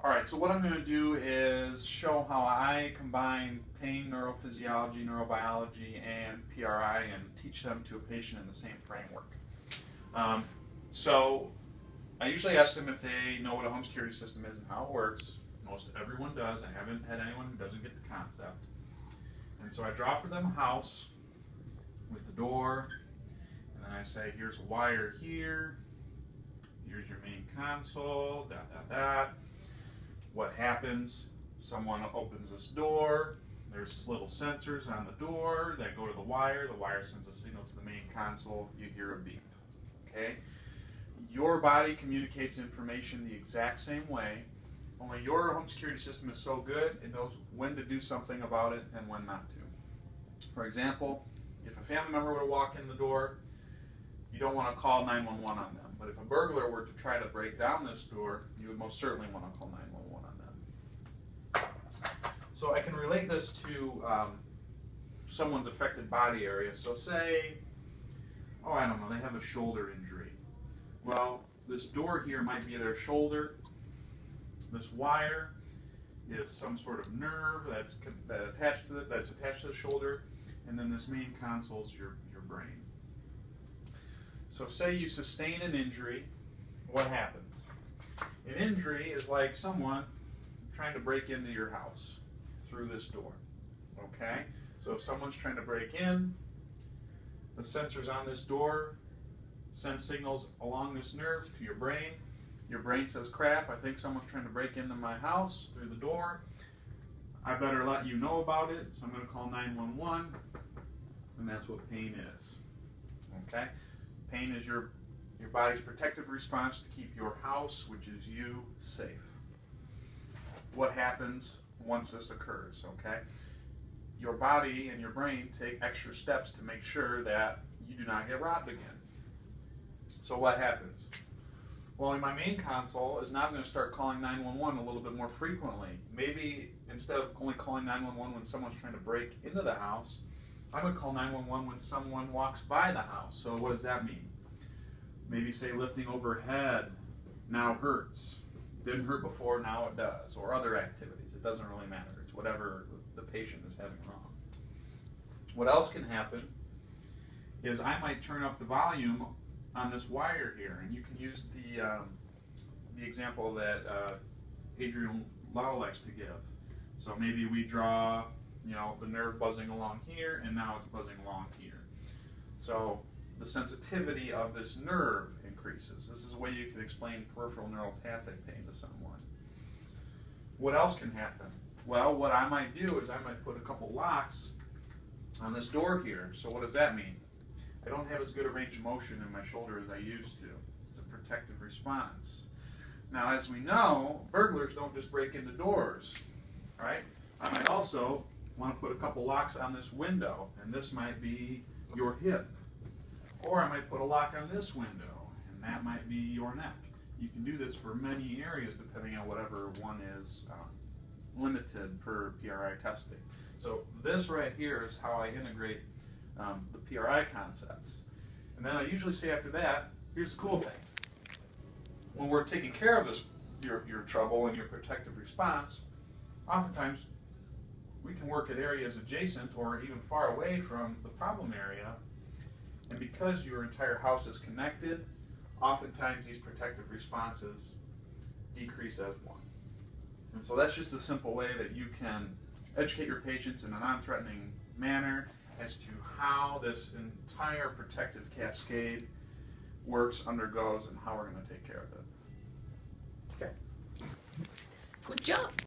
Alright, so what I'm going to do is show how I combine pain, neurophysiology, neurobiology, and PRI and teach them to a patient in the same framework. So I usually ask them if they know what a home security system is and how it works. Most everyone does. I haven't had anyone who doesn't get the concept. And so I draw for them a house with the door, and then I say, here's a wire here, here's your main console, dot, dot, dot. What happens? Someone opens this door, there's little sensors on the door that go to the wire sends a signal to the main console, you hear a beep, okay? Your body communicates information the exact same way, only your home security system is so good, it knows when to do something about it and when not to. For example, if a family member were to walk in the door, you don't want to call 911 on them. But if a burglar were to try to break down this door, you would most certainly want to call 911 on them. So I can relate this to someone's affected body area. So say, oh, I don't know, they have a shoulder injury. Well, this door here might be their shoulder. This wire is some sort of nerve that's attached to the shoulder, and then this main console is your brain. So say you sustain an injury, what happens? An injury is like someone trying to break into your house through this door, okay? So if someone's trying to break in, the sensors on this door send signals along this nerve to your brain. Your brain says, crap, I think someone's trying to break into my house through the door. I better let you know about it, so I'm going to call 911, and that's what pain is, okay? Pain is your body's protective response to keep your house, which is you, safe. What happens once this occurs, okay? Your body and your brain take extra steps to make sure that you do not get robbed again. So what happens? Well, my main console is now going to start calling 911 a little bit more frequently. Maybe instead of only calling 911 when someone's trying to break into the house, I'm going to call 911 when someone walks by the house. So what does that mean? Maybe say lifting overhead now hurts. Didn't hurt before, now it does. Or other activities. It doesn't really matter. It's whatever the patient is having wrong. What else can happen is I might turn up the volume on this wire here, and you can use the example that Adrian Lau likes to give. So maybe we draw, the nerve buzzing along here, and now it's buzzing along here. So the sensitivity of this nerve increases. This is a way you can explain peripheral neuropathic pain to someone. What else can happen? Well, what I might do is I might put a couple locks on this door here. So what does that mean? I don't have as good a range of motion in my shoulder as I used to. It's a protective response. Now, as we know, burglars don't just break into doors, right? I might also want to put a couple locks on this window, and this might be your hip. Or I might put a lock on this window, and that might be your neck. You can do this for many areas depending on whatever one is limited per PRI testing. So this right here is how I integrate the PRI concepts. And then I usually say after that, here's the cool thing. When we're taking care of your trouble and your protective response, oftentimes we can work at areas adjacent or even far away from the problem area. And because your entire house is connected, oftentimes these protective responses decrease as one. And so that's just a simple way that you can educate your patients in a non-threatening manner as to how this entire protective cascade works, undergoes, and how we're going to take care of it. Okay. Good job.